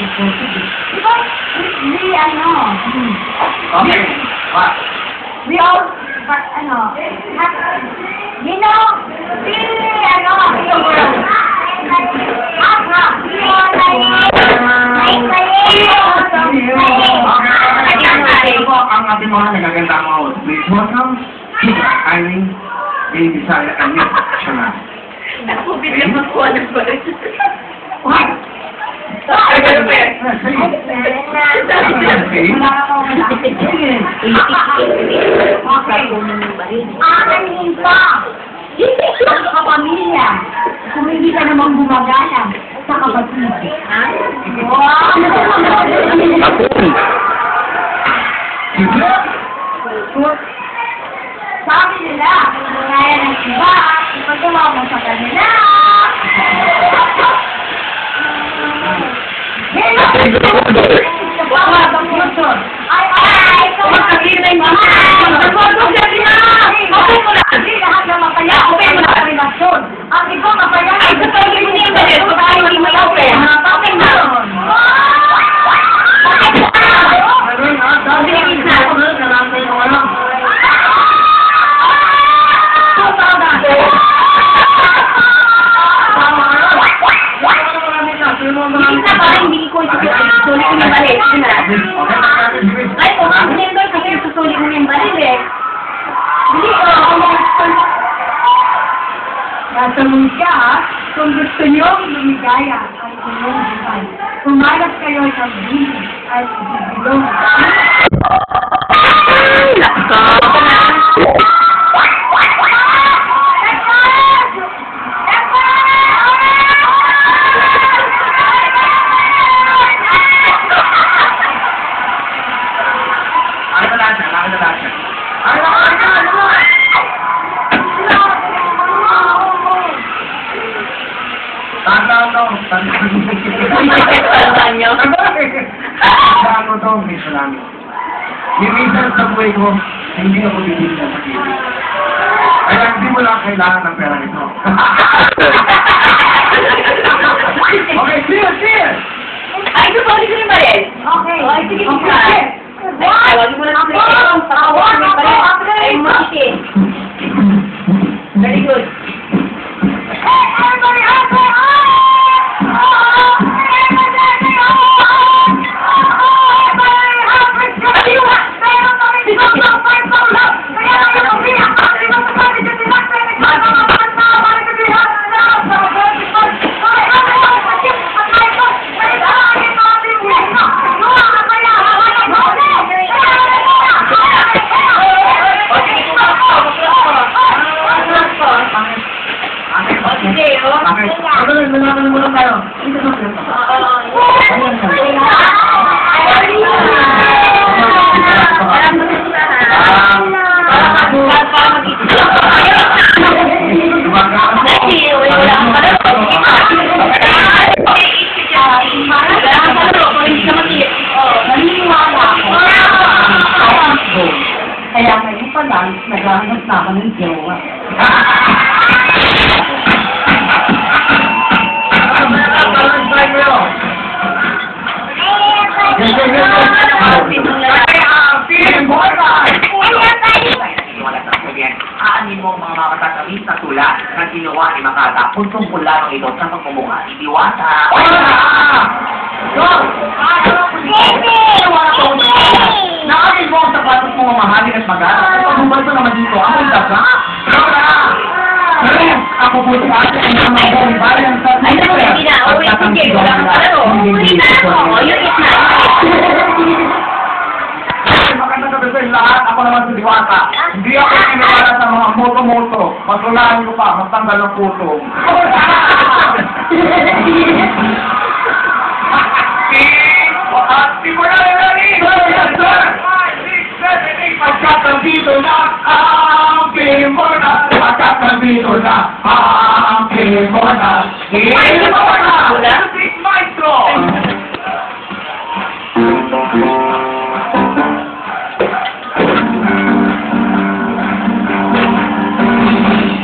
Diba, we, ano, Okay. What? we all, ano, you know, we, ano, Ang ating mga nagagandang mga host, please welcome Irene, Baby Bisaya, and Nick Shana. Nakubit yung magkuha ng balit. What? Ay, ganun pa yan. Akin pa! Ang kapamilya, kung hindi ka naman gumagana sa kapatid. Ha? Wow! Sabi nila, kaya ng iba, ipagawa mo sa kanila. Magkakita yung mga. Magkakita yung mga. Okay mo na. Hindi lahat na mapaya. Okay mo na. Relasyon. Ang iba mapaya. Ay, gusto ko yung hindi ba? Gusto ko yung may open. Okay na. Hindi na parang hindi ko isusulit ko yung balit. Ay, kung ang member kasi isusulit mo yung balit eh. Hindi ko. Nasa ka, kung gusto nyo lumigaya ang inyong buhay. Pumayag kayo sa bini at ibigong. Bago to, miss namin. Minsan sa buhay ko, hindi ako bibili ng pag-ibig. Kaya hindi mo lang kailangan ng pera nito. Okay, cheers! Ay, isusulit ko yung balit. Okay. Ay, sige, sige. Okay. Ay, tawagin mo na ng plate. Tawagin mo yung balit. Ay, makitin. Very good. Hey, everybody out there! Kaya ngayon pa lang, naghahanap na ako ng jowa. Aanin mo ang mga matatawid sa tula na ginawa ni Makata kung tungkol lamang ito sa pagkumunga ni Diwata. Naanin mo ang sapatos mo mamahalin at mag-aral. Pagbuban ko naman dito, ako yung daga. Ako po sa atin ang mga mga bayan sa Ay, naku, hindi na. O, sige. Wala kang palaro. Huli na ako. Yung is na. Maganda sa sa lahat, ako naman si Diwata. Hindi ako kinawala sa mga moto-moto. Masulahan ko pa, magtanggal ng puto. Pagkakabito na ang Pimona, pagkakabito na ang Pimona. Pimona! Music Maestro!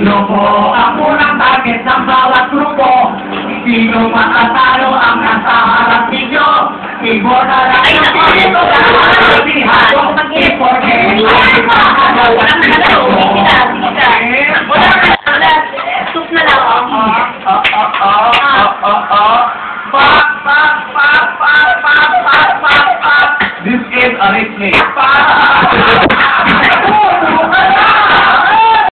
Loko ako ng target ng bawat grupo. Sino matatalo ang nasa harap ninyo? Ibona lang. Ay, naku, ito lang. Huwag mag-inip. Walang nalaro. Sige na, sige na. Walang nalaro. Soup na lang. This is a replay.